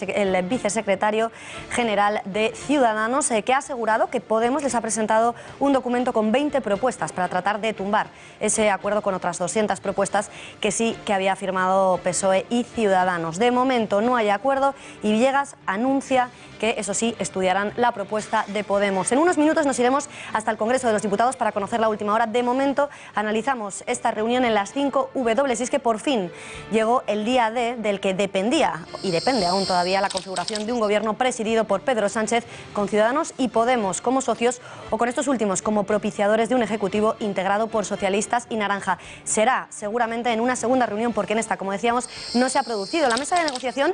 el vicesecretario general de Ciudadanos, que ha asegurado que Podemos les ha presentado un documento con 20 propuestas para tratar de tumbar ese acuerdo con otras 200 propuestas que sí que había firmado PSOE y Ciudadanos. De momento no hay acuerdo y Villegas anuncia que, eso sí, estudiarán la propuesta de Podemos. En unos minutos nos iremos hasta el Congreso de los Diputados para conocer la última hora. De momento analizamos esta reunión en las 5 W y es que por fin llegó el día D del que dependía y depende aún todavía la configuración de un gobierno presidido por Pedro Sánchez con Ciudadanos y Podemos como socios o con estos últimos como propiciadores de un ejecutivo integrado por socialistas y naranja. Será seguramente en una segunda reunión porque en esta, como decíamos, no se ha producido. La mesa de negociación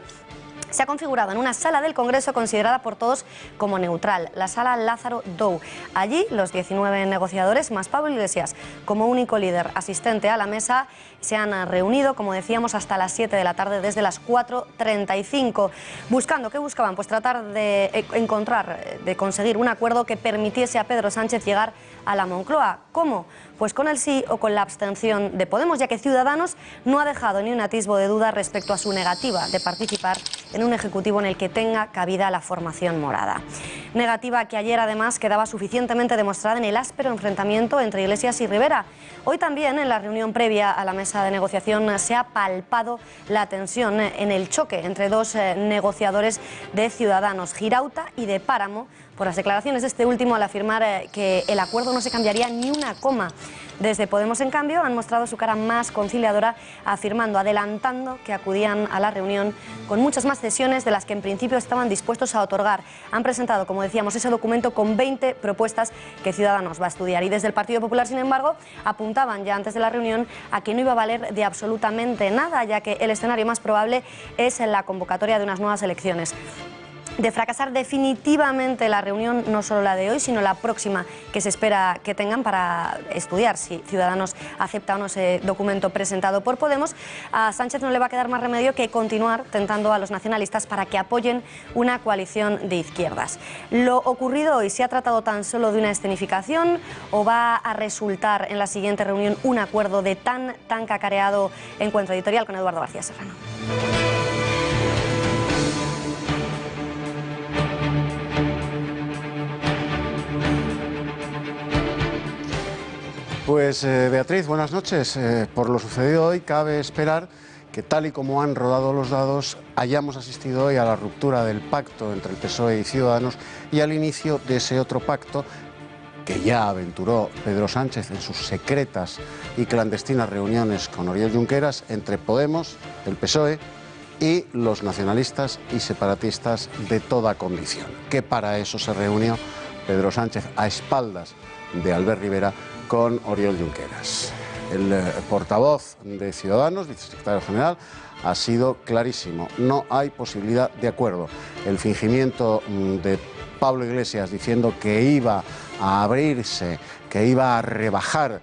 se ha configurado en una sala del Congreso considerada por todos como neutral, la sala Lázaro Dou. Allí los 19 negociadores, más Pablo Iglesias como único líder asistente a la mesa, se han reunido, como decíamos, hasta las 7 de la tarde, desde las 4:35. Buscando, ¿qué buscaban? Pues tratar de encontrar, de conseguir un acuerdo que permitiese a Pedro Sánchez llegar a la Moncloa. ¿Cómo? Pues con el sí o con la abstención de Podemos, ya que Ciudadanos no ha dejado ni un atisbo de duda respecto a su negativa de participar en un ejecutivo en el que tenga cabida la formación morada. Negativa que ayer además quedaba suficientemente demostrada en el áspero enfrentamiento entre Iglesias y Rivera. Hoy también en la reunión previa a la mesa de negociación se ha palpado la tensión en el choque entre dos negociadores de Ciudadanos, Girauta y de Páramo, por las declaraciones de este último al afirmar que el acuerdo no se cambiaría ni una coma. Desde Podemos, en cambio, han mostrado su cara más conciliadora, afirmando, adelantando que acudían a la reunión con muchas más cesiones de las que en principio estaban dispuestos a otorgar. Han presentado, como decíamos, ese documento con 20 propuestas que Ciudadanos va a estudiar. Y desde el Partido Popular, sin embargo, apuntaban ya antes de la reunión a que no iba a valer de absolutamente nada, ya que el escenario más probable es la convocatoria de unas nuevas elecciones. De fracasar definitivamente la reunión, no solo la de hoy, sino la próxima que se espera que tengan para estudiar si Ciudadanos acepta o no ese documento presentado por Podemos, a Sánchez no le va a quedar más remedio que continuar tentando a los nacionalistas para que apoyen una coalición de izquierdas. Lo ocurrido hoy, ¿se ha tratado tan solo de una escenificación o va a resultar en la siguiente reunión un acuerdo de tan cacareado encuentro editorial? Con Eduardo García Serrano. Pues Beatriz, buenas noches. Por lo sucedido hoy cabe esperar que, tal y como han rodado los dados, hayamos asistido hoy a la ruptura del pacto entre el PSOE y Ciudadanos y al inicio de ese otro pacto que ya aventuró Pedro Sánchez en sus secretas y clandestinas reuniones con Oriol Junqueras entre Podemos, el PSOE y los nacionalistas y separatistas de toda condición. Que para eso se reunió Pedro Sánchez a espaldas de Albert Rivera con Oriol Junqueras. El portavoz de Ciudadanos, vicesecretario general, ha sido clarísimo. No hay posibilidad de acuerdo. El fingimiento de Pablo Iglesias diciendo que iba a abrirse, que iba a rebajar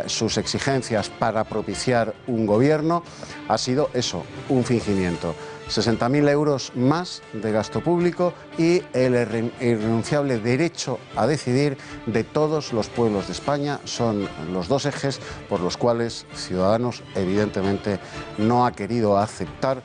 sus exigencias para propiciar un gobierno, ha sido eso, un fingimiento. 60.000 euros más de gasto público y el irrenunciable derecho a decidir de todos los pueblos de España son los dos ejes por los cuales Ciudadanos evidentemente no ha querido aceptar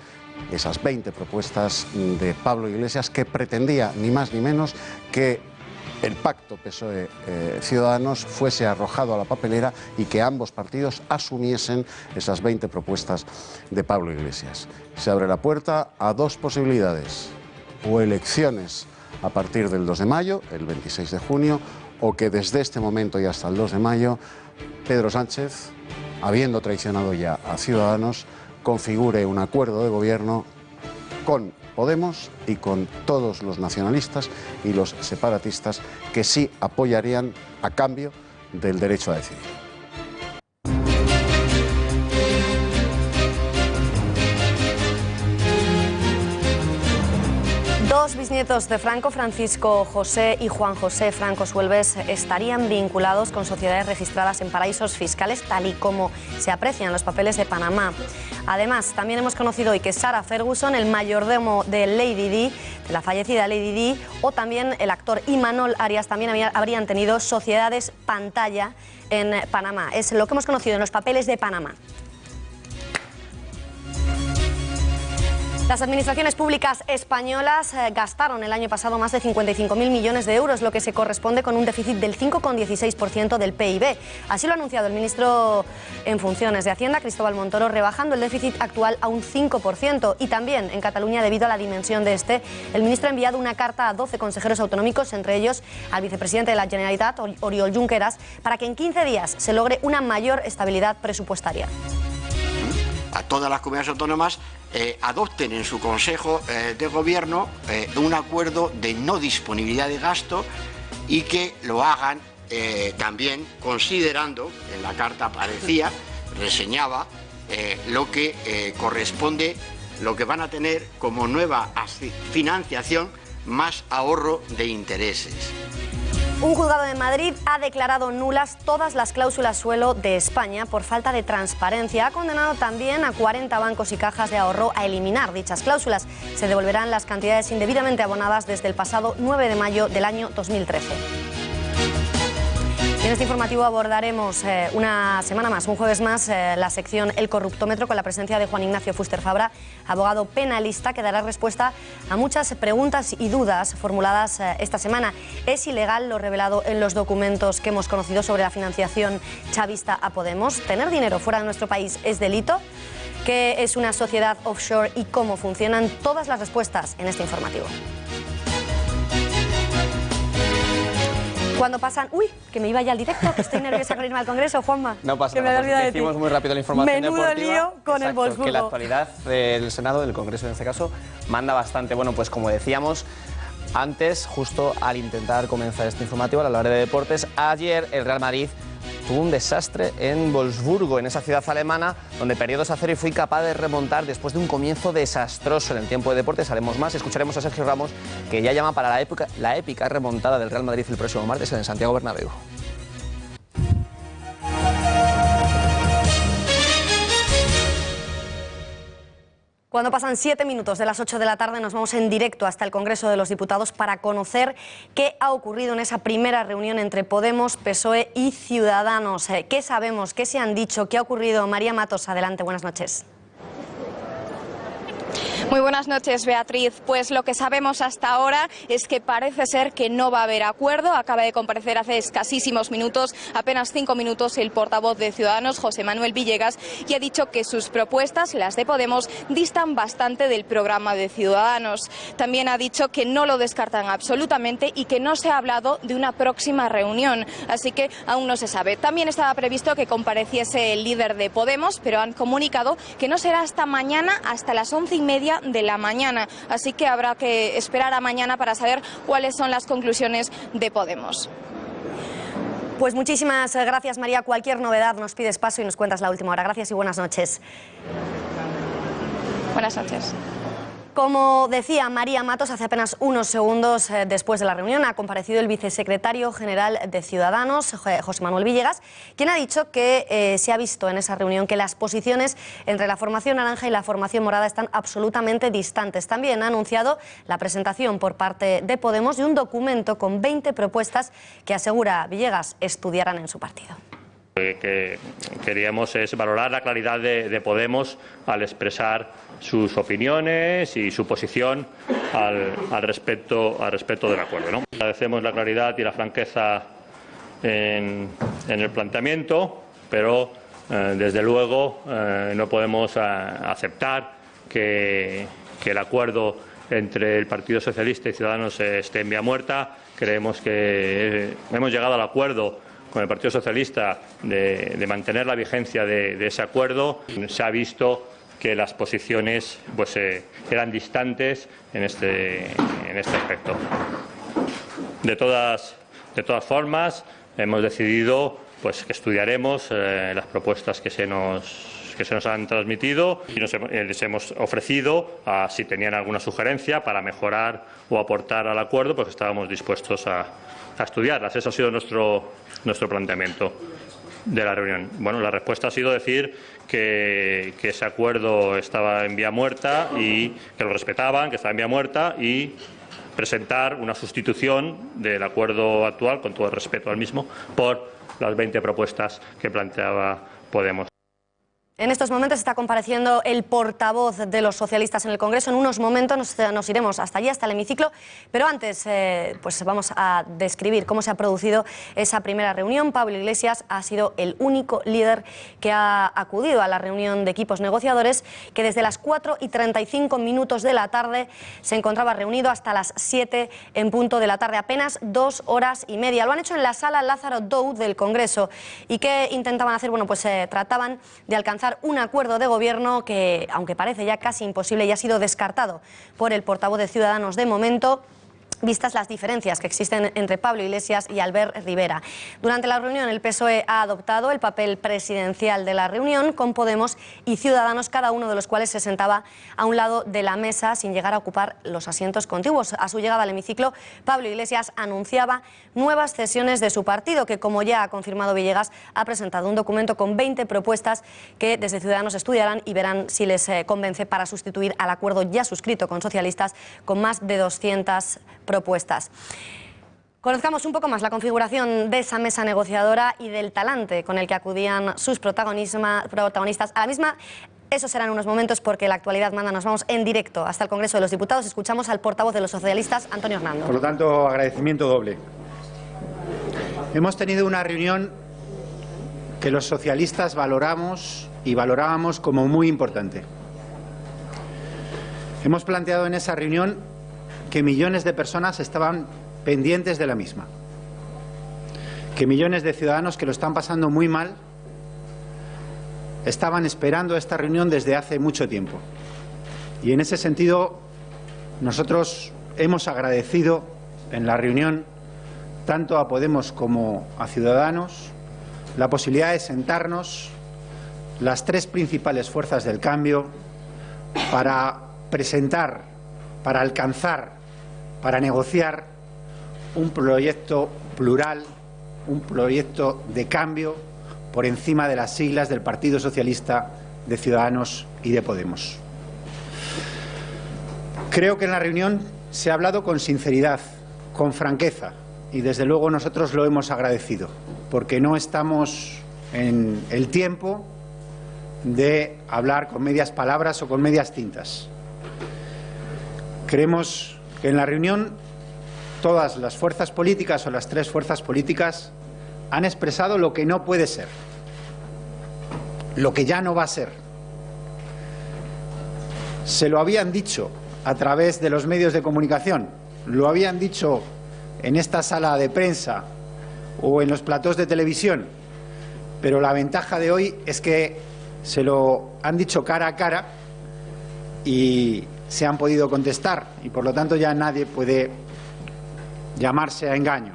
esas 20 propuestas de Pablo Iglesias, que pretendía ni más ni menos que el pacto PSOE-Ciudadanos fuese arrojado a la papelera y que ambos partidos asumiesen esas 20 propuestas de Pablo Iglesias. Se abre la puerta a dos posibilidades: o elecciones a partir del 2 de mayo, el 26 de junio, o que desde este momento y hasta el 2 de mayo Pedro Sánchez, habiendo traicionado ya a Ciudadanos, configure un acuerdo de gobierno con Podemos y con todos los nacionalistas y los separatistas que sí apoyarían a cambio del derecho a decidir. Dos bisnietos de Franco, Francisco José y Juan José Franco Suelves, estarían vinculados con sociedades registradas en paraísos fiscales, tal y como se aprecia en los papeles de Panamá. Además, también hemos conocido hoy que Sarah Ferguson, el mayordomo de Lady Di, de la fallecida Lady Di, o también el actor Imanol Arias, también habrían tenido sociedades pantalla en Panamá. Es lo que hemos conocido en los papeles de Panamá. Las administraciones públicas españolas gastaron el año pasado más de 55.000 millones de euros, lo que se corresponde con un déficit del 5,16% del PIB. Así lo ha anunciado el ministro en funciones de Hacienda, Cristóbal Montoro, rebajando el déficit actual a un 5%. Y también en Cataluña, debido a la dimensión de este, el ministro ha enviado una carta a 12 consejeros autonómicos, entre ellos al vicepresidente de la Generalitat, Oriol Junqueras, para que en 15 días se logre una mayor estabilidad presupuestaria. A todas las comunidades autónomas adopten en su Consejo de Gobierno un acuerdo de no disponibilidad de gasto y que lo hagan también considerando, en la carta aparecía, reseñaba lo que corresponde, lo que van a tener como nueva financiación más ahorro de intereses. Un juzgado de Madrid ha declarado nulas todas las cláusulas suelo de España por falta de transparencia. Ha condenado también a 40 bancos y cajas de ahorro a eliminar dichas cláusulas. Se devolverán las cantidades indebidamente abonadas desde el pasado 9 de mayo del año 2013. En este informativo abordaremos una semana más, un jueves más, la sección El Corruptómetro con la presencia de Juan Ignacio Fuster Fabra, abogado penalista, que dará respuesta a muchas preguntas y dudas formuladas esta semana. ¿Es ilegal lo revelado en los documentos que hemos conocido sobre la financiación chavista a Podemos? ¿Tener dinero fuera de nuestro país es delito? ¿Qué es una sociedad offshore y cómo funcionan? Todas las respuestas en este informativo. Cuando pasan... Uy, que me iba ya al directo, que estoy nerviosa con irme al Congreso, Juanma. No pasa que nada, me pues decimos muy rápido la información Menudo deportiva. lío con Exacto, el Wolfsburgo. que la actualidad del Senado, del Congreso en este caso, manda bastante. Bueno, pues como decíamos antes, justo al intentar comenzar este informativo, a la hora de deportes, ayer el Real Madrid tuvo un desastre en Wolfsburgo, en esa ciudad alemana, donde perdió 2-0 y fue incapaz de remontar después de un comienzo desastroso en el tiempo de deportes. Haremos más, escucharemos a Sergio Ramos, que ya llama para la épica remontada del Real Madrid el próximo martes en el Santiago Bernabéu. Cuando pasan 7 minutos de las 8 de la tarde nos vamos en directo hasta el Congreso de los Diputados para conocer qué ha ocurrido en esa primera reunión entre Podemos, PSOE y Ciudadanos. ¿Qué sabemos? ¿Qué se han dicho? ¿Qué ha ocurrido? María Matos, adelante, buenas noches. Muy buenas noches, Beatriz. Pues lo que sabemos hasta ahora es que parece ser que no va a haber acuerdo. Acaba de comparecer hace escasísimos minutos, apenas 5 minutos, el portavoz de Ciudadanos, José Manuel Villegas, y ha dicho que sus propuestas, las de Podemos, distan bastante del programa de Ciudadanos. También ha dicho que no lo descartan absolutamente y que no se ha hablado de una próxima reunión, así que aún no se sabe. También estaba previsto que compareciese el líder de Podemos, pero han comunicado que no será hasta mañana, hasta las 11:30 de la mañana, así que habrá que esperar a mañana para saber cuáles son las conclusiones de Podemos. Pues muchísimas gracias, María. Cualquier novedad nos pides paso y nos cuentas la última hora. Gracias y buenas noches. Buenas noches. Como decía María Matos, hace apenas unos segundos después de la reunión ha comparecido el vicesecretario general de Ciudadanos, José Manuel Villegas, quien ha dicho que se ha visto en esa reunión que las posiciones entre la formación naranja y la formación morada están absolutamente distantes. También ha anunciado la presentación por parte de Podemos de un documento con 20 propuestas que, asegura Villegas, estudiarán en su partido. Lo que queríamos es valorar la claridad de Podemos al expresar sus opiniones y su posición al respecto del acuerdo, ¿no? Agradecemos la claridad y la franqueza en el planteamiento, pero desde luego no podemos aceptar que el acuerdo entre el Partido Socialista y Ciudadanos esté en vía muerta. Creemos que hemos llegado al acuerdo con el Partido Socialista de mantener la vigencia de ese acuerdo. Se ha visto que las posiciones pues, eran distantes en este aspecto. De todas formas, hemos decidido pues, que estudiaremos las propuestas que se nos han transmitido y les hemos ofrecido, si tenían alguna sugerencia para mejorar o aportar al acuerdo, pues estábamos dispuestos a estudiarlas. Ese ha sido nuestro planteamiento de la reunión. Bueno, la respuesta ha sido decir que ese acuerdo estaba en vía muerta y que lo respetaban, que estaba en vía muerta, y presentar una sustitución del acuerdo actual, con todo el respeto al mismo, por las 20 propuestas que planteaba Podemos. En estos momentos está compareciendo el portavoz de los socialistas en el Congreso. En unos momentos nos iremos hasta allí, hasta el hemiciclo, pero antes pues vamos a describir cómo se ha producido esa primera reunión. Pablo Iglesias ha sido el único líder que ha acudido a la reunión de equipos negociadores, que desde las 4:35 de la tarde se encontraba reunido hasta las 7 en punto de la tarde, apenas 2 horas y media. Lo han hecho en la sala Lázaro Dou del Congreso. ¿Y qué intentaban hacer? Bueno, pues trataban de alcanzar un acuerdo de gobierno que, aunque parece ya casi imposible, ya ha sido descartado por el portavoz de Ciudadanos de momento, vistas las diferencias que existen entre Pablo Iglesias y Albert Rivera. Durante la reunión el PSOE ha adoptado el papel presidencial de la reunión, con Podemos y Ciudadanos, cada uno de los cuales se sentaba a un lado de la mesa sin llegar a ocupar los asientos contiguos. A su llegada al hemiciclo, Pablo Iglesias anunciaba nuevas cesiones de su partido, que, como ya ha confirmado Villegas, ha presentado un documento con 20 propuestas que desde Ciudadanos estudiarán y verán si les convence para sustituir al acuerdo ya suscrito con socialistas, con más de 200 propuestas. Conozcamos un poco más la configuración de esa mesa negociadora y del talante con el que acudían sus protagonistas a la misma. Eso será en unos momentos, porque la actualidad manda. Nos vamos en directo hasta el Congreso de los Diputados. Escuchamos al portavoz de los socialistas, Antonio Hernando. Por lo tanto, agradecimiento doble. Hemos tenido una reunión que los socialistas valoramos y valorábamos como muy importante. Hemos planteado en esa reunión que millones de personas estaban pendientes de la misma, que millones de ciudadanos que lo están pasando muy mal estaban esperando esta reunión desde hace mucho tiempo. Y en ese sentido, nosotros hemos agradecido en la reunión tanto a Podemos como a Ciudadanos la posibilidad de sentarnos las tres principales fuerzas del cambio para presentar, para alcanzar, para negociar un proyecto plural, un proyecto de cambio por encima de las siglas del Partido Socialista, de Ciudadanos y de Podemos. Creo que en la reunión se ha hablado con sinceridad, con franqueza, y desde luego nosotros lo hemos agradecido, porque no estamos en el tiempo de hablar con medias palabras o con medias tintas. Creemos que en la reunión todas las fuerzas políticas, o las tres fuerzas políticas, han expresado lo que no puede ser, lo que ya no va a ser. Se lo habían dicho a través de los medios de comunicación, lo habían dicho en esta sala de prensa o en los platós de televisión, pero la ventaja de hoy es que se lo han dicho cara a cara y se han podido contestar, y por lo tanto ya nadie puede llamarse a engaño.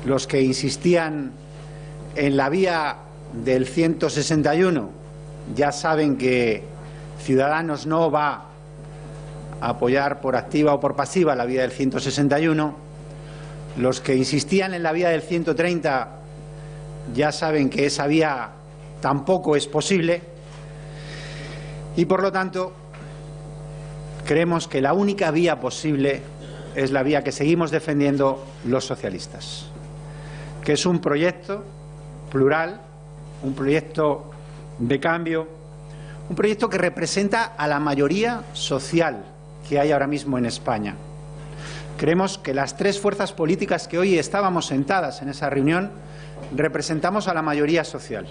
Los que insistían en la vía del 161 ya saben que Ciudadanos no va a apoyar por activa o por pasiva la vía del 161. Los que insistían en la vía del 130 ya saben que esa vía tampoco es posible, y por lo tanto creemos que la única vía posible es la vía que seguimos defendiendo los socialistas, que es un proyecto plural, un proyecto de cambio, un proyecto que representa a la mayoría social que hay ahora mismo en España. Creemos que las tres fuerzas políticas que hoy estábamos sentadas en esa reunión representamos a la mayoría social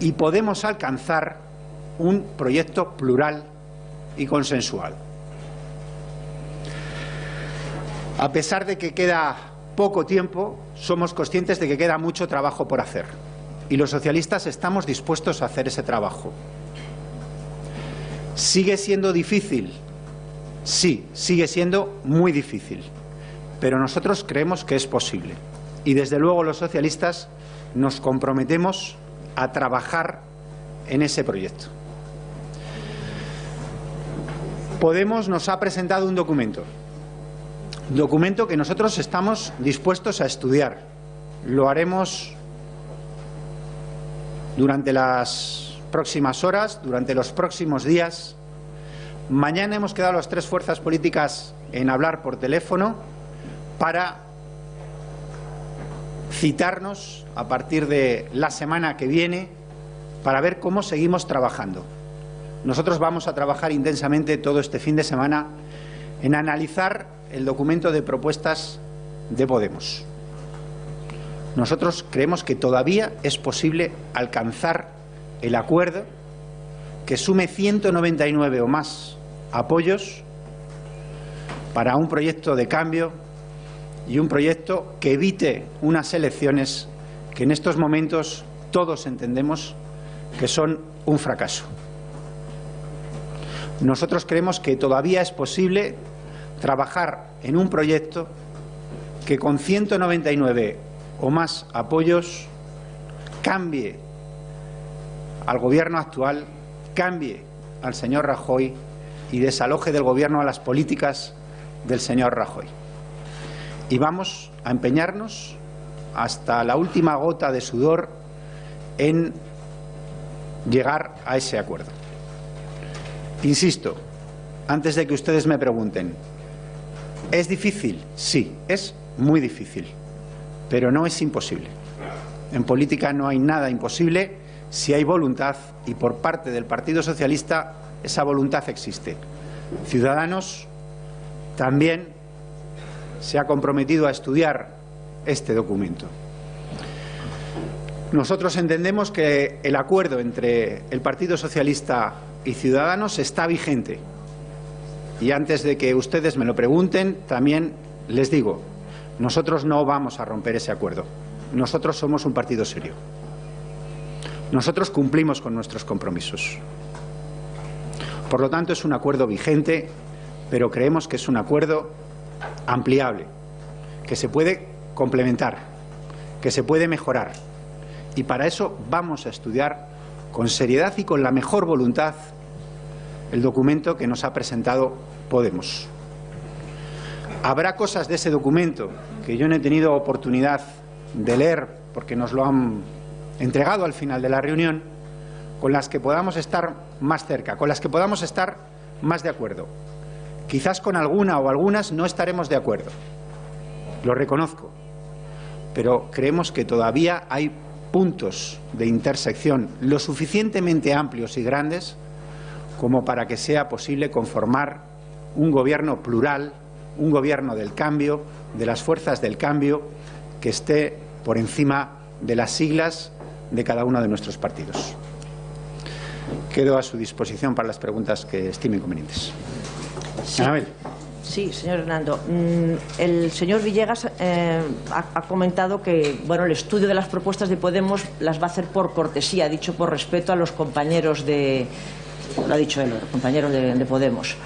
y podemos alcanzar un proyecto plural y consensual. A pesar de que queda poco tiempo, somos conscientes de que queda mucho trabajo por hacer, y los socialistas estamos dispuestos a hacer ese trabajo. ¿Sigue siendo difícil? Sí, sigue siendo muy difícil, pero nosotros creemos que es posible, y desde luego los socialistas nos comprometemos a trabajar en ese proyecto. Podemos nos ha presentado un documento que nosotros estamos dispuestos a estudiar. Lo haremos durante las próximas horas, durante los próximos días. Mañana hemos quedado las tres fuerzas políticas en hablar por teléfono para citarnos a partir de la semana que viene para ver cómo seguimos trabajando. Nosotros vamos a trabajar intensamente todo este fin de semana en analizar el documento de propuestas de Podemos. Nosotros creemos que todavía es posible alcanzar el acuerdo que sume 199 o más apoyos para un proyecto de cambio y un proyecto que evite unas elecciones que en estos momentos todos entendemos que son un fracaso. Nosotros creemos que todavía es posible trabajar en un proyecto que con 199 o más apoyos cambie al Gobierno actual, cambie al señor Rajoy y desaloje del Gobierno a las políticas del señor Rajoy. Y vamos a empeñarnos hasta la última gota de sudor en llegar a ese acuerdo. Insisto, antes de que ustedes me pregunten, ¿es difícil? Sí, es muy difícil, pero no es imposible. En política no hay nada imposible si hay voluntad, y por parte del Partido Socialista esa voluntad existe. Ciudadanos también se ha comprometido a estudiar este documento. Nosotros entendemos que el acuerdo entre el Partido Socialista y Ciudadanos está vigente. Y antes de que ustedes me lo pregunten, también les digo, nosotros no vamos a romper ese acuerdo. Nosotros somos un partido serio. Nosotros cumplimos con nuestros compromisos. Por lo tanto, es un acuerdo vigente, pero creemos que es un acuerdo ampliable, que se puede complementar, que se puede mejorar. Y para eso vamos a estudiar con seriedad y con la mejor voluntad el documento que nos ha presentado Podemos. Habrá cosas de ese documento que yo no he tenido oportunidad de leer porque nos lo han entregado al final de la reunión, con las que podamos estar más cerca, con las que podamos estar más de acuerdo. Quizás con alguna o algunas no estaremos de acuerdo, lo reconozco, pero creemos que todavía hay puntos de intersección lo suficientemente amplios y grandes como para que sea posible conformar un gobierno plural, un gobierno del cambio, de las fuerzas del cambio, que esté por encima de las siglas de cada uno de nuestros partidos. Quedo a su disposición para las preguntas que estimen convenientes. Sí. Anabel. Sí, señor Hernando. El señor Villegas ha comentado que el estudio de las propuestas de Podemos las va a hacer por cortesía, ha dicho por respeto a los compañeros de... Lo ha dicho él, los compañeros de Podemos,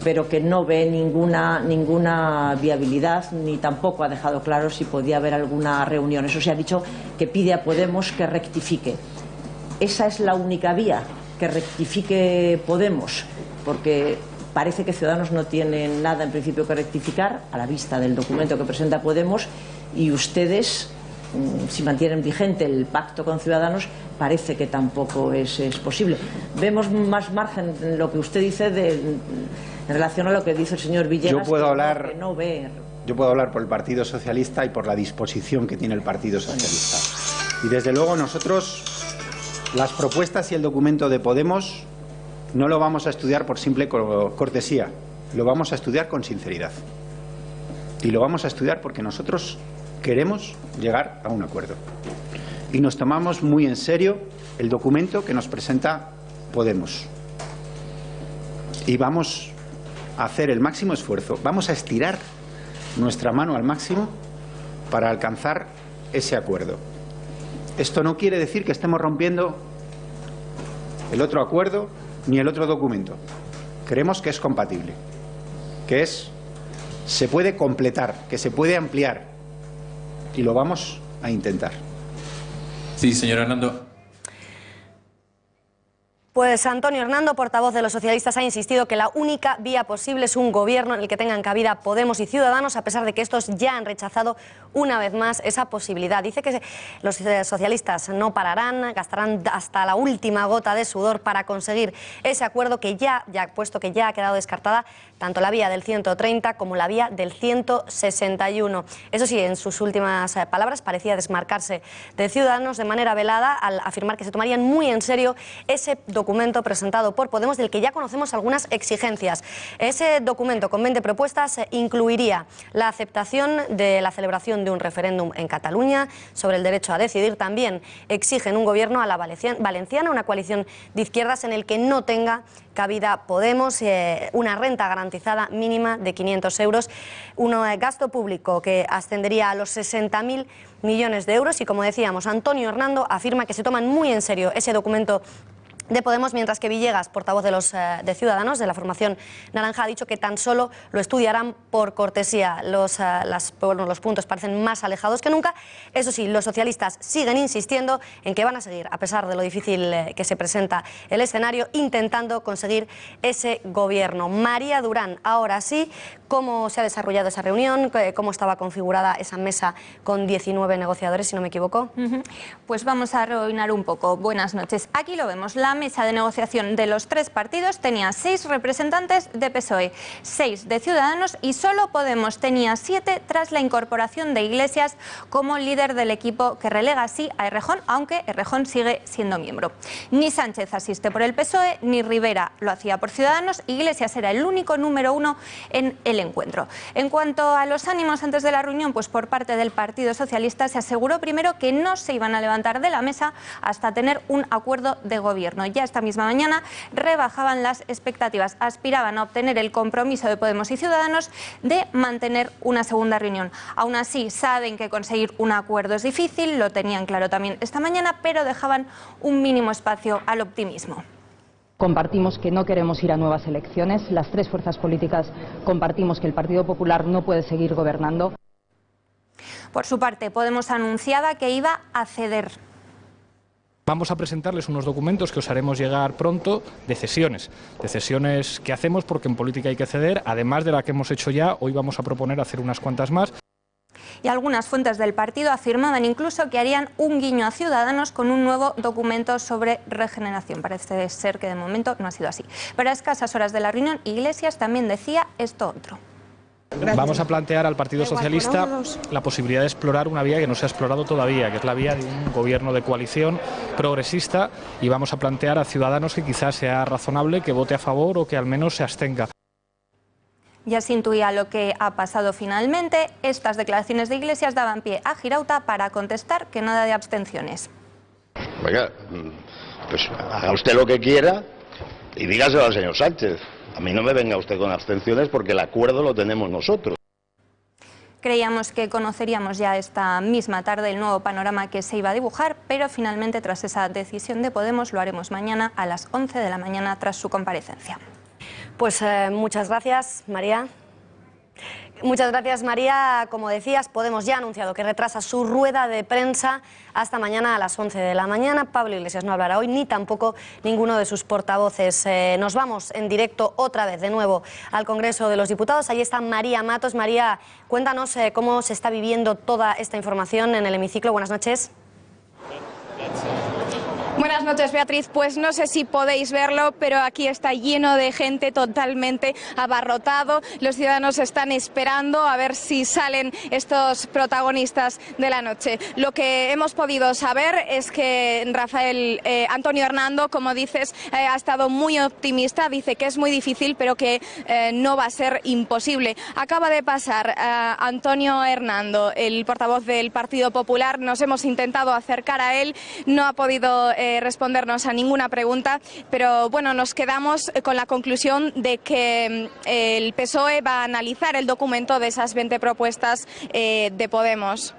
pero que no ve ninguna viabilidad, ni tampoco ha dejado claro si podía haber alguna reunión. Eso sí, ha dicho que pide a Podemos que rectifique. ¿Esa es la única vía, que rectifique Podemos? Porque parece que Ciudadanos no tiene nada en principio que rectificar a la vista del documento que presenta Podemos, y ustedes, si mantienen vigente el pacto con Ciudadanos, parece que tampoco es posible. Vemos más margen en lo que usted dice en relación a lo que dice el señor Villegas. Yo puedo hablar por el Partido Socialista y por la disposición que tiene el Partido Socialista. Y desde luego nosotros las propuestas y el documento de Podemos no lo vamos a estudiar por simple cortesía, lo vamos a estudiar con sinceridad. Y lo vamos a estudiar porque nosotros queremos llegar a un acuerdo. Y nos tomamos muy en serio el documento que nos presenta Podemos. Y vamos a hacer el máximo esfuerzo, vamos a estirar nuestra mano al máximo para alcanzar ese acuerdo. Esto no quiere decir que estemos rompiendo el otro acuerdo ni el otro documento. Creemos que es compatible, que se puede completar, que se puede ampliar, y lo vamos a intentar. Sí, señor Hernando. Pues Antonio Hernando, portavoz de los socialistas, ha insistido que la única vía posible es un gobierno en el que tengan cabida Podemos y Ciudadanos, a pesar de que estos ya han rechazado una vez más esa posibilidad. Dice que los socialistas no pararán, gastarán hasta la última gota de sudor para conseguir ese acuerdo que puesto que ya ha quedado descartada tanto la vía del 130 como la vía del 161. Eso sí, en sus últimas palabras parecía desmarcarse de Ciudadanos de manera velada al afirmar que se tomarían muy en serio ese documento presentado por Podemos, del que ya conocemos algunas exigencias. Ese documento con 20 propuestas incluiría la aceptación de la celebración de un referéndum en Cataluña sobre el derecho a decidir. También exigen un gobierno a la valenciana, una coalición de izquierdas en el que no tenga cabida Podemos, una renta garantizada mínima de 500 euros, un gasto público que ascendería a los 60.000 millones de euros y, como decíamos, Antonio Hernando afirma que se toman muy en serio ese documento de Podemos, mientras que Villegas, portavoz de Ciudadanos, de la formación naranja, ha dicho que tan solo lo estudiarán por cortesía. Los puntos parecen más alejados que nunca. Eso sí, los socialistas siguen insistiendo en que van a seguir, a pesar de lo difícil que se presenta el escenario, intentando conseguir ese gobierno. María Durán, ahora sí, ¿cómo se ha desarrollado esa reunión? ¿Cómo estaba configurada esa mesa con 19 negociadores, si no me equivoco? Pues vamos a rebobinar un poco. Buenas noches. Aquí lo vemos. La mesa de negociación de los tres partidos tenía 6 representantes de PSOE, 6 de Ciudadanos y solo Podemos tenía 7 tras la incorporación de Iglesias como líder del equipo que relega así a Errejón, aunque Errejón sigue siendo miembro. Ni Sánchez asiste por el PSOE, ni Rivera lo hacía por Ciudadanos. Iglesias era el único número 1 en el encuentro. En cuanto a los ánimos antes de la reunión, pues por parte del Partido Socialista se aseguró primero que no se iban a levantar de la mesa hasta tener un acuerdo de gobierno. Ya esta misma mañana rebajaban las expectativas, aspiraban a obtener el compromiso de Podemos y Ciudadanos de mantener una segunda reunión. Aún así, saben que conseguir un acuerdo es difícil, lo tenían claro también esta mañana, pero dejaban un mínimo espacio al optimismo. Compartimos que no queremos ir a nuevas elecciones. Las tres fuerzas políticas compartimos que el Partido Popular no puede seguir gobernando. Por su parte, Podemos anunciaba que iba a ceder. Vamos a presentarles unos documentos que os haremos llegar pronto de cesiones que hacemos porque en política hay que ceder, además de la que hemos hecho ya. Hoy vamos a proponer hacer unas cuantas más. Y algunas fuentes del partido afirmaban incluso que harían un guiño a Ciudadanos con un nuevo documento sobre regeneración. Parece ser que de momento no ha sido así. Pero a escasas horas de la reunión, Iglesias también decía esto otro. Gracias. Vamos a plantear al Partido Socialista la posibilidad de explorar una vía que no se ha explorado todavía, que es la vía de un gobierno de coalición progresista, y vamos a plantear a Ciudadanos que quizás sea razonable que vote a favor o que al menos se abstenga. Ya se intuía lo que ha pasado finalmente. Estas declaraciones de Iglesias daban pie a Girauta para contestar que nada de abstenciones. Oiga, pues haga usted lo que quiera y dígaselo al señor Sánchez. A mí no me venga usted con abstenciones porque el acuerdo lo tenemos nosotros. Creíamos que conoceríamos ya esta misma tarde el nuevo panorama que se iba a dibujar, pero finalmente tras esa decisión de Podemos lo haremos mañana a las 11 de la mañana tras su comparecencia. Pues muchas gracias, María. Muchas gracias, María. Como decías, Podemos ya ha anunciado que retrasa su rueda de prensa hasta mañana a las 11 de la mañana. Pablo Iglesias no hablará hoy, ni tampoco ninguno de sus portavoces. Nos vamos en directo otra vez, de nuevo, al Congreso de los Diputados. Ahí está María Matos. María, cuéntanos cómo se está viviendo toda esta información en el hemiciclo. Buenas noches. Buenas noches, Beatriz. Pues no sé si podéis verlo, pero aquí está lleno de gente, totalmente abarrotado. Los ciudadanos están esperando a ver si salen estos protagonistas de la noche. Lo que hemos podido saber es que Antonio Hernando, como dices, ha estado muy optimista. Dice que es muy difícil, pero que no va a ser imposible. Acaba de pasar Antonio Hernando, el portavoz del Partido Popular. Nos hemos intentado acercar a él, no ha podido respondernos a ninguna pregunta, pero bueno, nos quedamos con la conclusión de que el PSOE va a analizar el documento de esas 20 propuestas de Podemos.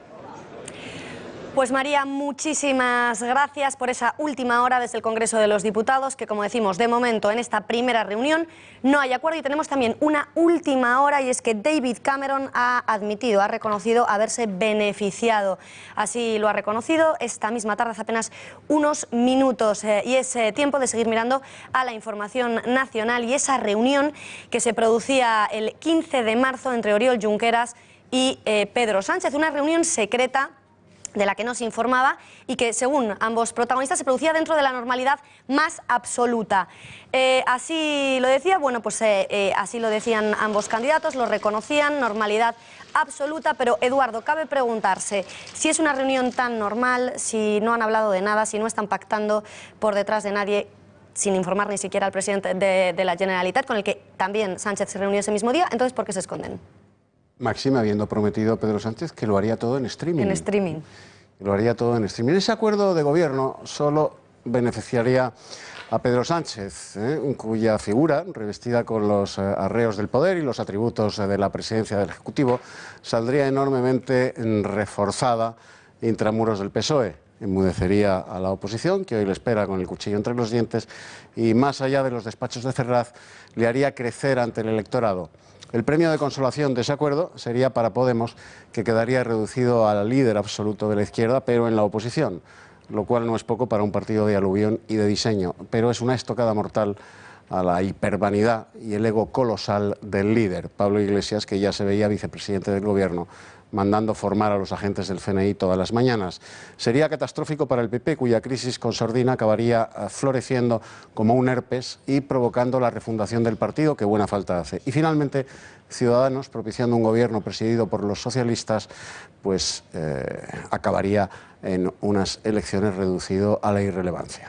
Pues María, muchísimas gracias por esa última hora desde el Congreso de los Diputados, que como decimos, de momento en esta primera reunión no hay acuerdo, y tenemos también una última hora, y es que David Cameron ha admitido, ha reconocido haberse beneficiado. Así lo ha reconocido esta misma tarde, hace apenas unos minutos, y es tiempo de seguir mirando a la información nacional y esa reunión que se producía el 15 de marzo entre Oriol Junqueras y Pedro Sánchez, una reunión secreta de la que no se informaba y que, según ambos protagonistas, se producía dentro de la normalidad más absoluta. Así lo decía, bueno, pues así lo decían ambos candidatos, lo reconocían, normalidad absoluta, pero Eduardo, cabe preguntarse si es una reunión tan normal, si no han hablado de nada, si no están pactando por detrás de nadie, sin informar ni siquiera al presidente de la Generalitat, con el que también Sánchez se reunió ese mismo día. Entonces, ¿por qué se esconden? Máxime, habiendo prometido a Pedro Sánchez que lo haría todo en streaming. En streaming. Lo haría todo en streaming. Ese acuerdo de gobierno solo beneficiaría a Pedro Sánchez, cuya figura, revestida con los arreos del poder y los atributos de la presidencia del Ejecutivo, saldría enormemente reforzada intramuros del PSOE. Enmudecería a la oposición, que hoy le espera con el cuchillo entre los dientes, y más allá de los despachos de Ferraz, le haría crecer ante el electorado. El premio de consolación de ese acuerdo sería para Podemos, que quedaría reducido al líder absoluto de la izquierda, pero en la oposición, lo cual no es poco para un partido de aluvión y de diseño, pero es una estocada mortal a la hipervanidad y el ego colosal del líder, Pablo Iglesias, que ya se veía vicepresidente del Gobierno, mandando formar a los agentes del CNI todas las mañanas. Sería catastrófico para el PP, cuya crisis con sordina acabaría floreciendo como un herpes y provocando la refundación del partido, que buena falta hace. Y finalmente, Ciudadanos, propiciando un gobierno presidido por los socialistas, pues acabaría en unas elecciones reducido a la irrelevancia.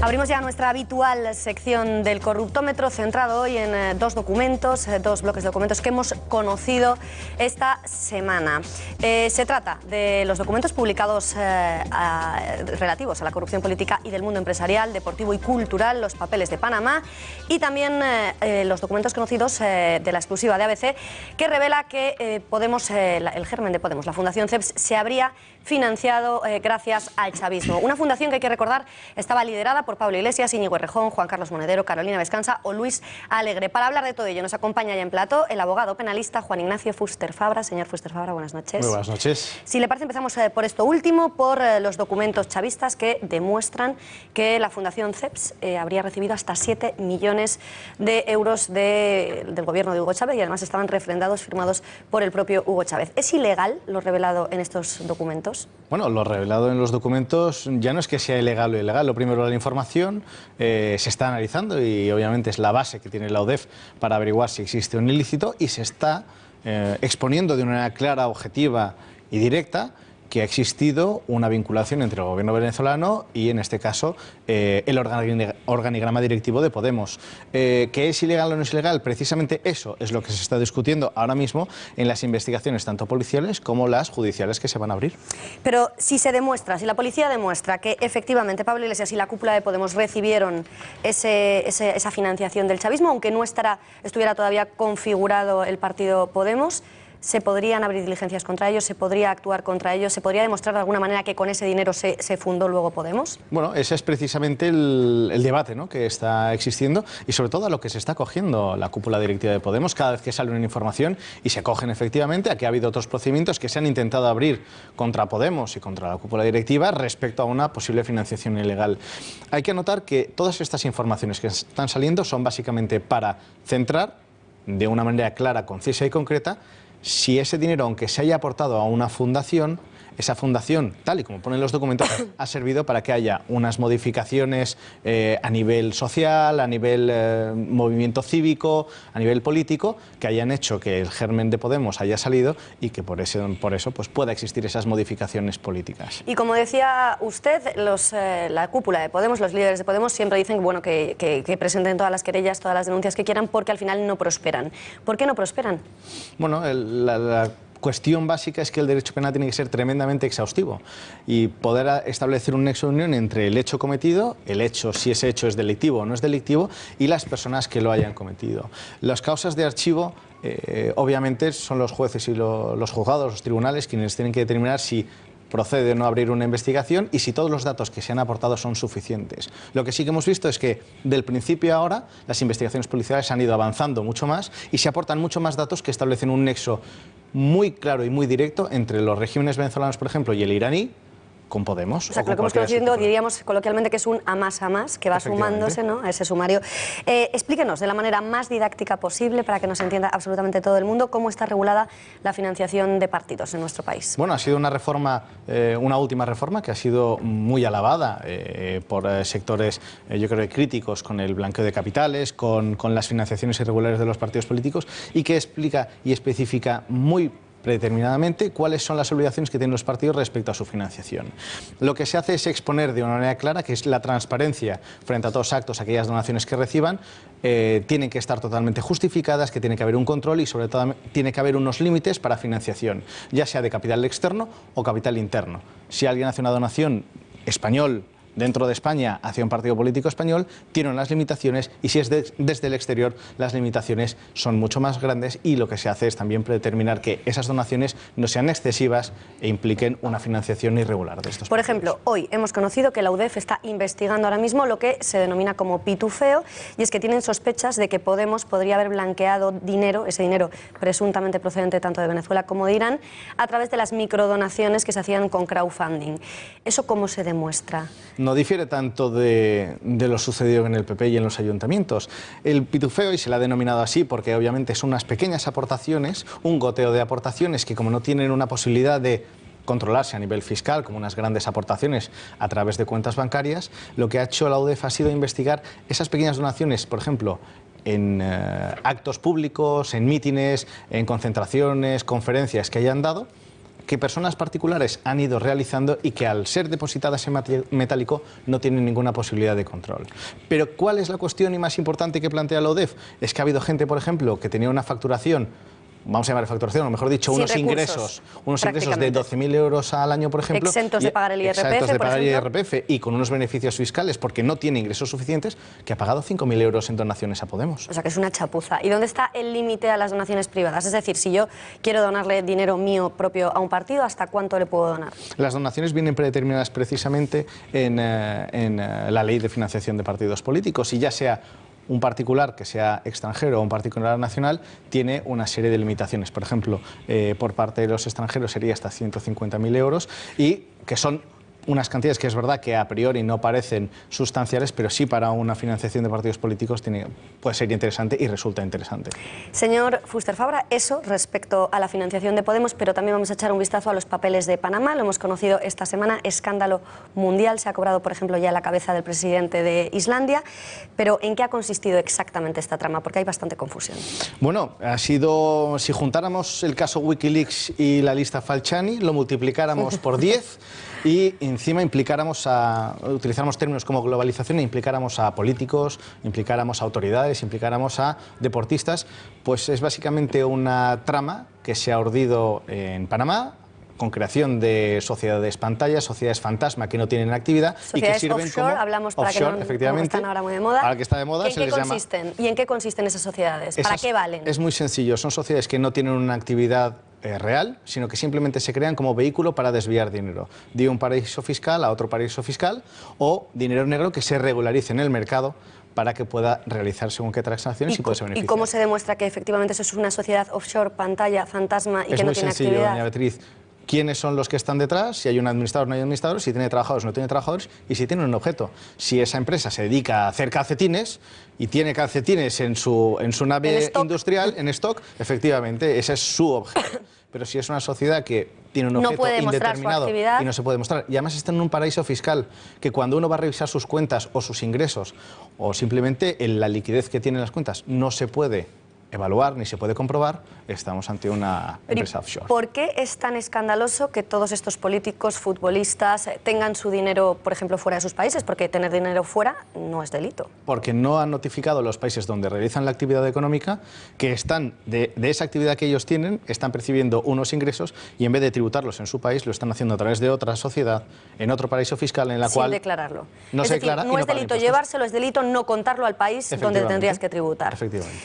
Abrimos ya nuestra habitual sección del corruptómetro, centrado hoy en dos documentos, dos bloques de documentos que hemos conocido esta semana. Se trata de los documentos publicados relativos a la corrupción política y del mundo empresarial, deportivo y cultural, los papeles de Panamá, y también los documentos conocidos de la exclusiva de ABC, que revela que Podemos, el germen de Podemos, la Fundación CEPS, se habría financiado gracias al chavismo. Una fundación que, hay que recordar, estaba liderada por Pablo Iglesias, Íñigo Errejón, Juan Carlos Monedero, Carolina Vescansa o Luis Alegre. Para hablar de todo ello nos acompaña ya en plató el abogado penalista Juan Ignacio Fuster Fabra. Señor Fuster Fabra, buenas noches. Muy buenas noches. Si le parece, empezamos por esto último, por los documentos chavistas que demuestran que la Fundación CEPS habría recibido hasta 7 millones de euros del gobierno de Hugo Chávez, y además estaban refrendados, firmados por el propio Hugo Chávez. ¿Es ilegal lo revelado en estos documentos? Bueno, lo revelado en los documentos ya no es que sea ilegal o ilegal. Lo primero, la información se está analizando y obviamente es la base que tiene la UDEF para averiguar si existe un ilícito, y se está exponiendo de una manera clara, objetiva y directa que ha existido una vinculación entre el gobierno venezolano y, en este caso, el organigrama directivo de Podemos. ¿Que es ilegal o no es ilegal? Precisamente eso es lo que se está discutiendo ahora mismo en las investigaciones, tanto policiales como las judiciales, que se van a abrir. Pero si se demuestra, si la policía demuestra que efectivamente Pablo Iglesias y la cúpula de Podemos recibieron esa financiación del chavismo, aunque no estuviera todavía configurado el partido Podemos, ¿se podrían abrir diligencias contra ellos? ¿Se podría actuar contra ellos? ¿Se podría demostrar de alguna manera que con ese dinero se fundó luego Podemos? Bueno, ese es precisamente el debate, ¿no?, que está existiendo, y sobre todo a lo que se está cogiendo la cúpula directiva de Podemos cada vez que sale una información, y se cogen efectivamente a que ha habido otros procedimientos que se han intentado abrir contra Podemos y contra la cúpula directiva respecto a una posible financiación ilegal. Hay que anotar que todas estas informaciones que están saliendo son básicamente para centrar de una manera clara, concisa y concreta si ese dinero, aunque se haya aportado a una fundación, esa fundación, tal y como ponen los documentos, ha servido para que haya unas modificaciones a nivel social, a nivel movimiento cívico, a nivel político, que hayan hecho que el germen de Podemos haya salido y que por eso pues pueda existir esas modificaciones políticas. Y como decía usted, la cúpula de Podemos, los líderes de Podemos, siempre dicen bueno, que presenten todas las querellas, todas las denuncias que quieran, porque al final no prosperan. ¿Por qué no prosperan? Bueno, la cuestión básica es que el derecho penal tiene que ser tremendamente exhaustivo y poder establecer un nexo de unión entre el hecho cometido, el hecho, si ese hecho es delictivo o no es delictivo, y las personas que lo hayan cometido. Las causas de archivo, obviamente, son los jueces y los juzgados, los tribunales, quienes tienen que determinar si procede o no abrir una investigación y si todos los datos que se han aportado son suficientes. Lo que sí que hemos visto es que del principio a ahora las investigaciones policiales han ido avanzando mucho más y se aportan mucho más datos que establecen un nexo muy claro y muy directo entre los regímenes venezolanos, por ejemplo, y el iraní, con Podemos. O sea, lo que hemos conocido, diríamos coloquialmente que es un a más, que va sumándose, ¿no?, a ese sumario. Explíquenos de la manera más didáctica posible, para que nos entienda absolutamente todo el mundo, cómo está regulada la financiación de partidos en nuestro país. Bueno, ha sido una reforma, una última reforma que ha sido muy alabada por sectores, yo creo, críticos con el blanqueo de capitales, con las financiaciones irregulares de los partidos políticos, y que explica y especifica muy predeterminadamente cuáles son las obligaciones que tienen los partidos respecto a su financiación. Lo que se hace es exponer de una manera clara que es la transparencia frente a todos actos, aquellas donaciones que reciban, tienen que estar totalmente justificadas, que tiene que haber un control y sobre todo tiene que haber unos límites para financiación, ya sea de capital externo o capital interno. Si alguien hace una donación español dentro de España hacia un partido político español, tiene unas limitaciones, y si es desde el exterior, las limitaciones son mucho más grandes, y lo que se hace es también predeterminar que esas donaciones no sean excesivas e impliquen una financiación irregular de estos partidos. Por ejemplo, hoy hemos conocido que la UDEF está investigando ahora mismo lo que se denomina como pitufeo, y es que tienen sospechas de que Podemos podría haber blanqueado dinero, ese dinero presuntamente procedente tanto de Venezuela como de Irán, a través de las microdonaciones que se hacían con crowdfunding. ¿Eso cómo se demuestra? No difiere tanto de lo sucedido en el PP y en los ayuntamientos. El pitufeo, y se le ha denominado así porque obviamente son unas pequeñas aportaciones, un goteo de aportaciones que, como no tienen una posibilidad de controlarse a nivel fiscal, como unas grandes aportaciones a través de cuentas bancarias, lo que ha hecho la UDEF ha sido investigar esas pequeñas donaciones, por ejemplo, en actos públicos, en mítines, en concentraciones, conferencias que hayan dado, que personas particulares han ido realizando y que, al ser depositadas en metálico, no tienen ninguna posibilidad de control. Pero ¿cuál es la cuestión y más importante que plantea la UDEF? Es que ha habido gente, por ejemplo, que tenía una facturación, vamos a llamar facturación, o mejor dicho, unos ingresos de 12.000 euros al año, por ejemplo. Exentos de pagar el IRPF, exentos de pagar el IRPF, y con unos beneficios fiscales porque no tiene ingresos suficientes, que ha pagado 5.000 euros en donaciones a Podemos. O sea, que es una chapuza. ¿Y dónde está el límite a las donaciones privadas? Es decir, si yo quiero donarle dinero mío propio a un partido, ¿hasta cuánto le puedo donar? Las donaciones vienen predeterminadas precisamente en la Ley de Financiación de Partidos Políticos, y ya sea un particular que sea extranjero o un particular nacional, tiene una serie de limitaciones. Por ejemplo, por parte de los extranjeros sería hasta 150.000 euros, y que son unas cantidades que es verdad que a priori no parecen sustanciales, pero sí para una financiación de partidos políticos puede ser interesante y resulta interesante. Señor Fuster Fabra, eso respecto a la financiación de Podemos, pero también vamos a echar un vistazo a los papeles de Panamá. Lo hemos conocido esta semana, escándalo mundial. Se ha cobrado, por ejemplo, ya la cabeza del presidente de Islandia. Pero ¿en qué ha consistido exactamente esta trama? Porque hay bastante confusión. Bueno, ha sido, si juntáramos el caso Wikileaks y la lista Falciani, lo multiplicáramos por 10 y encima utilizáramos términos como globalización e implicáramos a políticos, implicáramos a autoridades, implicáramos a deportistas, pues es básicamente una trama que se ha urdido en Panamá, con creación de sociedades pantalla, sociedades fantasma que no tienen actividad y que sirven offshore, como hablamos para offshore, que no, efectivamente, están ahora muy de moda. Ahora que está de moda, ¿Y en qué consisten esas sociedades? ¿Para qué valen? Es muy sencillo, son sociedades que no tienen una actividad real, sino que simplemente se crean como vehículo para desviar dinero de un paraíso fiscal a otro paraíso fiscal, o dinero negro que se regularice en el mercado para que pueda realizar según qué transacciones y poderse beneficiar. ¿Y cómo se demuestra que efectivamente eso es una sociedad offshore, pantalla, fantasma y que no tiene actividad? Es muy sencillo, doña Beatriz. ¿Quiénes son los que están detrás? Si hay un administrador o no hay administrador, si tiene trabajadores o no tiene trabajadores, y si tiene un objeto. Si esa empresa se dedica a hacer calcetines y tiene calcetines en su nave industrial, en stock, efectivamente, ese es su objeto. Pero si es una sociedad que tiene un objeto indeterminado y no se puede mostrar, y además está en un paraíso fiscal, que cuando uno va a revisar sus cuentas o sus ingresos, o simplemente en la liquidez que tienen las cuentas, no se puede evaluar ni se puede comprobar, estamos ante una empresa offshore. ¿Por qué es tan escandaloso que todos estos políticos, futbolistas, tengan su dinero, por ejemplo, fuera de sus países? Porque tener dinero fuera no es delito. Porque no han notificado los países donde realizan la actividad económica que están de esa actividad que ellos tienen, están percibiendo unos ingresos y en vez de tributarlos en su país, lo están haciendo a través de otra sociedad, en otro paraíso fiscal en la cual... Sin declararlo. No se declara y no es delito llevárselo, es delito no contarlo al país donde tendrías que tributar. Efectivamente.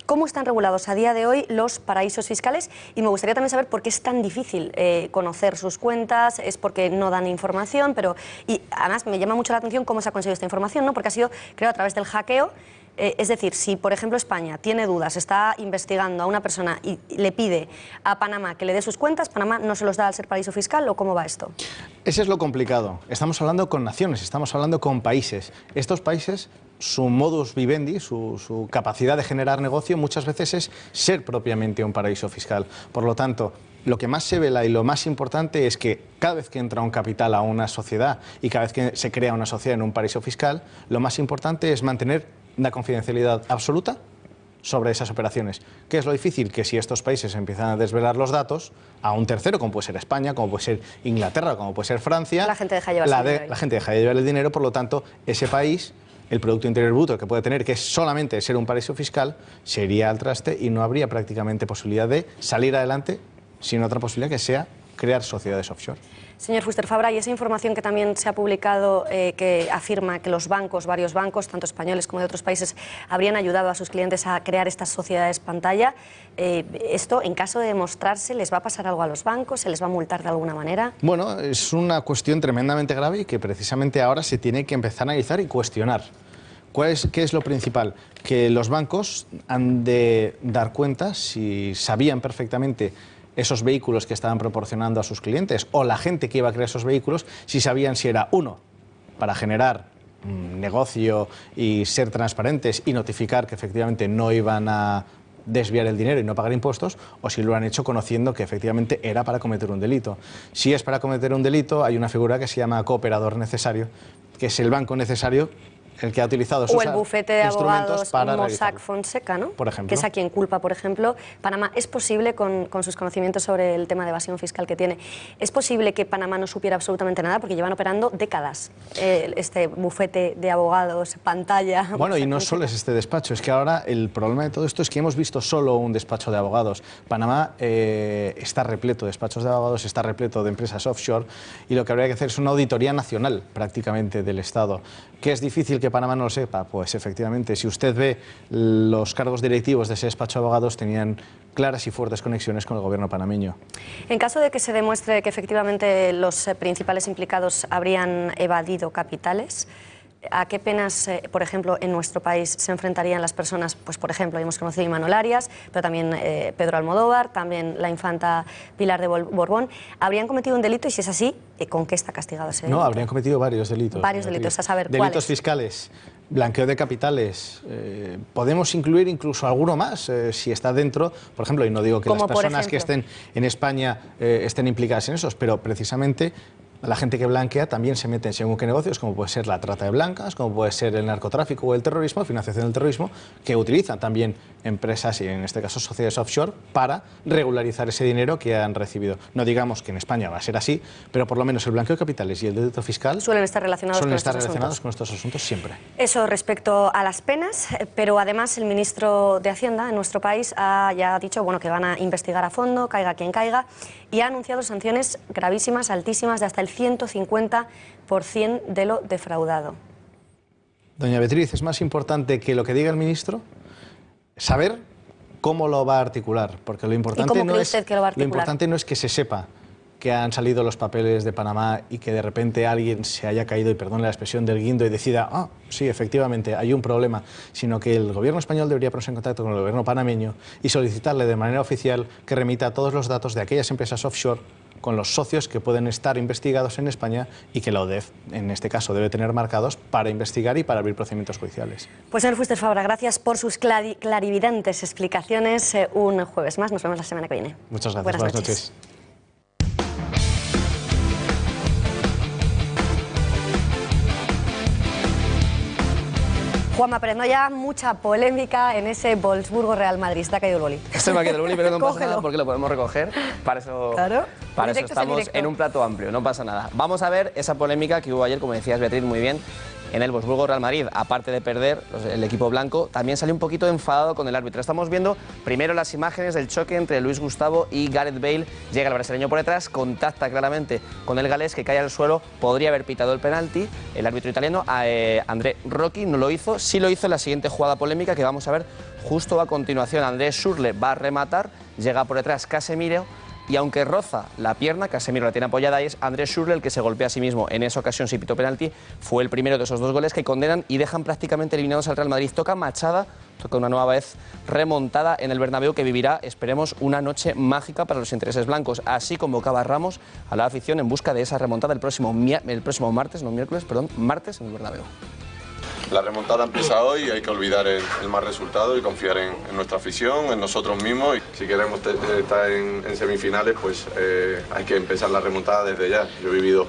¿Cómo están regulados a día de hoy los paraísos fiscales? Y me gustaría también saber por qué es tan difícil conocer sus cuentas, es porque no dan información, y además me llama mucho la atención cómo se ha conseguido esta información, ¿no? Porque ha sido creado a través del hackeo. Es decir, si por ejemplo España tiene dudas, está investigando a una persona y le pide a Panamá que le dé sus cuentas, ¿Panamá no se los da al ser paraíso fiscal o cómo va esto? Ese es lo complicado. Estamos hablando con naciones, estamos hablando con países. Estos países, su modus vivendi, su capacidad de generar negocio muchas veces es ser propiamente un paraíso fiscal. Por lo tanto, lo que más se vela y lo más importante es que cada vez que entra un capital a una sociedad y cada vez que se crea una sociedad en un paraíso fiscal, lo más importante es mantener una confidencialidad absoluta sobre esas operaciones. ¿Qué es lo difícil? Que si estos países empiezan a desvelar los datos a un tercero, como puede ser España, como puede ser Inglaterra, como puede ser Francia, la gente deja de llevar la gente deja de llevar el dinero, por lo tanto, ese país, el Producto Interior Bruto que puede tener, que es solamente ser un paraíso fiscal, se iría al traste y no habría prácticamente posibilidad de salir adelante sin otra posibilidad que sea crear sociedades offshore. Señor Fuster Fabra, y esa información que también se ha publicado que afirma que los bancos, varios bancos, tanto españoles como de otros países, habrían ayudado a sus clientes a crear estas sociedades pantalla, ¿esto en caso de demostrarse les va a pasar algo a los bancos? ¿Se les va a multar de alguna manera? Bueno, es una cuestión tremendamente grave y que precisamente ahora se tiene que empezar a analizar y cuestionar. ¿Qué es lo principal? Que los bancos han de dar cuenta si sabían perfectamente esos vehículos que estaban proporcionando a sus clientes o la gente que iba a crear esos vehículos, si sabían si era uno, para generar negocio y ser transparentes y notificar que efectivamente no iban a desviar el dinero y no pagar impuestos, o si lo han hecho conociendo que efectivamente era para cometer un delito. Si es para cometer un delito, hay una figura que se llama cooperador necesario, que es el banco necesario el que ha utilizado sus o el bufete de abogados para Mossack Fonseca, ¿no? Por ejemplo. Que es a quien culpa, por ejemplo, Panamá. ¿Es posible, con sus conocimientos sobre el tema de evasión fiscal que tiene, es posible que Panamá no supiera absolutamente nada? Porque llevan operando décadas este bufete de abogados, pantalla... Bueno, y no solo es este despacho, es que ahora el problema de todo esto es que hemos visto solo un despacho de abogados. Panamá está repleto de despachos de abogados, está repleto de empresas offshore, y lo que habría que hacer es una auditoría nacional, prácticamente, del Estado. ¿Qué es difícil que Panamá no lo sepa? Pues efectivamente, si usted ve los cargos directivos de ese despacho de abogados tenían claras y fuertes conexiones con el gobierno panameño. En caso de que se demuestre que efectivamente los principales implicados habrían evadido capitales, ¿a qué penas, por ejemplo, en nuestro país se enfrentarían las personas? Pues, por ejemplo, hemos conocido a Imanol Arias, pero también Pedro Almodóvar, también la infanta Pilar de Borbón. ¿Habrían cometido un delito? Y si es así, ¿con qué está castigado ese delito? No, habrían cometido varios delitos. Varios delitos, a saber, delitos ¿cuáles? Fiscales, blanqueo de capitales. Podemos incluir incluso alguno más, si está dentro, por ejemplo, y no digo que las personas que estén en España estén implicadas en esos, pero precisamente la gente que blanquea también se mete en según qué negocios, como puede ser la trata de blancas, como puede ser el narcotráfico o el terrorismo, financiación del terrorismo, que utilizan también empresas, y en este caso sociedades offshore, para regularizar ese dinero que han recibido. No digamos que en España va a ser así, pero por lo menos el blanqueo de capitales y el delito fiscal suelen estar relacionados con estos asuntos siempre. Eso respecto a las penas, pero además el ministro de Hacienda en nuestro país ya ha dicho que van a investigar a fondo, caiga quien caiga, y ha anunciado sanciones gravísimas, altísimas, de hasta el 150% de lo defraudado. Doña Beatriz, es más importante que lo que diga el ministro saber cómo lo va a articular, porque lo importante no es que se sepa que han salido los papeles de Panamá y que de repente alguien se haya caído, y perdone la expresión, del guindo y decida, sí, efectivamente, hay un problema, sino que el gobierno español debería ponerse en contacto con el gobierno panameño y solicitarle de manera oficial que remita todos los datos de aquellas empresas offshore con los socios que pueden estar investigados en España y que la ODEF, en este caso, debe tener marcados para investigar y para abrir procedimientos judiciales. Pues señor Fuster Fabra, gracias por sus clarividentes explicaciones. Un jueves más, nos vemos la semana que viene. Muchas gracias, buenas noches. Juanma Pérez, no ya mucha polémica en ese Wolfsburgo-Real Madrid. Te ha caído el boli. Este me ha caído el boli, pero no pasa nada porque lo podemos recoger. Para eso, claro. Para eso estamos en un plato amplio, no pasa nada. Vamos a ver esa polémica que hubo ayer, como decías Beatriz muy bien, en el Wolfsburgo-Real Madrid. Aparte de perder, el equipo blanco también salió un poquito enfadado con el árbitro. Estamos viendo primero las imágenes del choque entre Luis Gustavo y Gareth Bale. Llega el brasileño por detrás, contacta claramente con el galés, que cae al suelo. Podría haber pitado el penalti. El árbitro italiano, André Rocchi, no lo hizo. Sí lo hizo en la siguiente jugada polémica que vamos a ver justo a continuación. André Schürrle va a rematar, llega por detrás Casemiro. Y aunque roza la pierna, Casemiro la tiene apoyada y es André Schürrle el que se golpea a sí mismo. En esa ocasión sí pitó penalti, fue el primero de esos dos goles que condenan y dejan prácticamente eliminados al Real Madrid. Toca Machada, toca una nueva vez remontada en el Bernabéu que vivirá, esperemos, una noche mágica para los intereses blancos. Así convocaba Ramos a la afición en busca de esa remontada el próximo martes, no miércoles, perdón, martes en el Bernabéu. La remontada empieza hoy, hay que olvidar el mal resultado y confiar en nuestra afición, en nosotros mismos. Y si queremos estar en semifinales, pues hay que empezar la remontada desde ya. Yo he vivido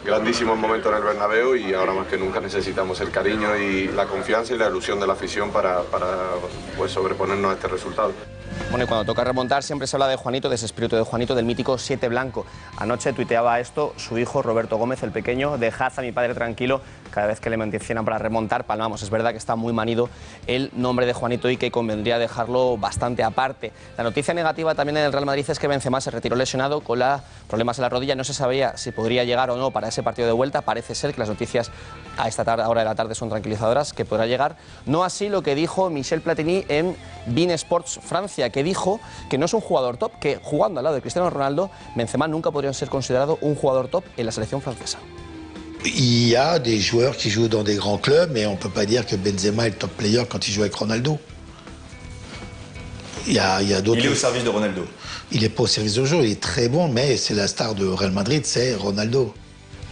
grandísimos momentos en el Bernabéu y ahora más que nunca necesitamos el cariño y la confianza y la ilusión de la afición para pues, sobreponernos a este resultado. Bueno, y cuando toca remontar siempre se habla de Juanito, de ese espíritu de Juanito, del mítico 7 blanco. Anoche tuiteaba esto su hijo Roberto Gómez, el pequeño: dejad a mi padre tranquilo, cada vez que le mencionan para remontar, palmamos. Es verdad que está muy manido el nombre de Juanito y que convendría dejarlo bastante aparte. La noticia negativa también en el Real Madrid es que Benzema se retiró lesionado con problemas en la rodilla. No se sabía si podría llegar o no para ese partido de vuelta. Parece ser que las noticias a esta hora de la tarde son tranquilizadoras, que podrá llegar. No así lo que dijo Michel Platini en beIN Sports Francia, que dijo que no es un jugador top, que jugando al lado de Cristiano Ronaldo, Benzema nunca podría ser considerado un jugador top en la selección francesa. Il y a des joueurs qui jouent dans des grands clubs, mais on ne peut pas dire que Benzema est le top player quand il joue avec Ronaldo. Il est au service de Ronaldo. Il n'est pas au service de jeu, il est très bon, mais c'est la star de Real Madrid, c'est Ronaldo.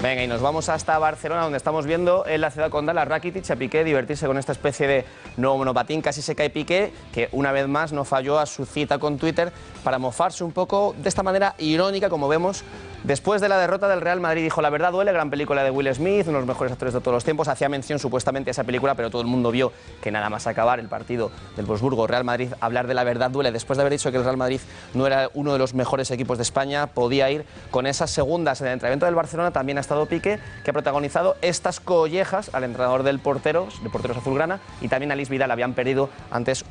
Venga, y nos vamos hasta Barcelona, donde estamos viendo en la ciudad condal a Rakitic, a Piqué, divertirse con esta especie de nuevo monopatín. Casi se cae Piqué, que una vez más no falló a su cita con Twitter para mofarse un poco de esta manera irónica, como vemos. Después de la derrota del Real Madrid dijo: la verdad duele, gran película de Will Smith, uno de los mejores actores de todos los tiempos. Hacía mención supuestamente a esa película, pero todo el mundo vio que nada más acabar el partido del Wolfsburgo-Real Madrid, hablar de la verdad duele. Después de haber dicho que el Real Madrid no era uno de los mejores equipos de España, podía ir con esas segundas. En el entrenamiento del Barcelona también ha estado Piqué, que ha protagonizado estas collejas al entrenador de porteros azulgrana, y también a Luis Vidal. Habían perdido antes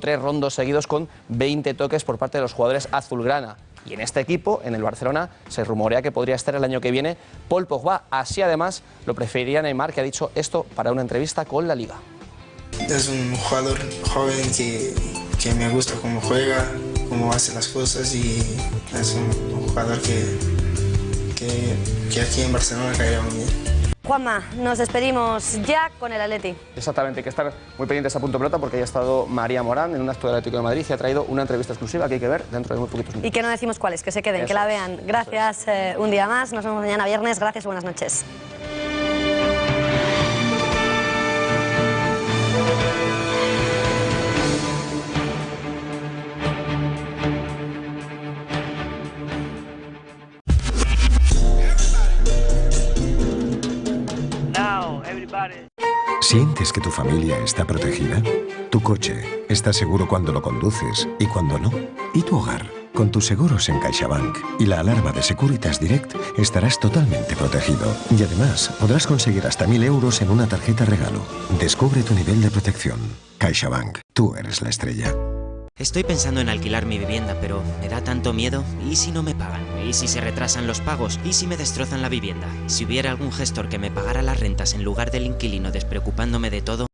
tres rondos seguidos con 20 toques por parte de los jugadores azulgrana. Y en este equipo, en el Barcelona, se rumorea que podría estar el año que viene Paul Pogba. Así además lo preferiría Neymar, que ha dicho esto para una entrevista con La Liga. Es un jugador joven que me gusta cómo juega, cómo hace las cosas, y es un jugador que aquí en Barcelona caería muy bien. Juanma, nos despedimos ya con el Atleti. Exactamente, hay que estar muy pendientes a Punto Pelota porque ya ha estado María Morán en un acto del Atlético de Madrid y ha traído una entrevista exclusiva que hay que ver dentro de muy poquitos minutos. Y que no decimos cuáles, que se queden, que la vean. Gracias un día más, nos vemos mañana viernes. Gracias y buenas noches. ¿Sientes que tu familia está protegida? Tu coche está seguro cuando lo conduces y cuando no. ¿Y tu hogar? Con tus seguros en CaixaBank y la alarma de Securitas Direct estarás totalmente protegido. Y además podrás conseguir hasta 1.000 euros en una tarjeta regalo. Descubre tu nivel de protección. CaixaBank. Tú eres la estrella. Estoy pensando en alquilar mi vivienda, pero me da tanto miedo. ¿Y si no me pagan? ¿Y si se retrasan los pagos? ¿Y si me destrozan la vivienda? Si hubiera algún gestor que me pagara las rentas en lugar del inquilino despreocupándome de todo...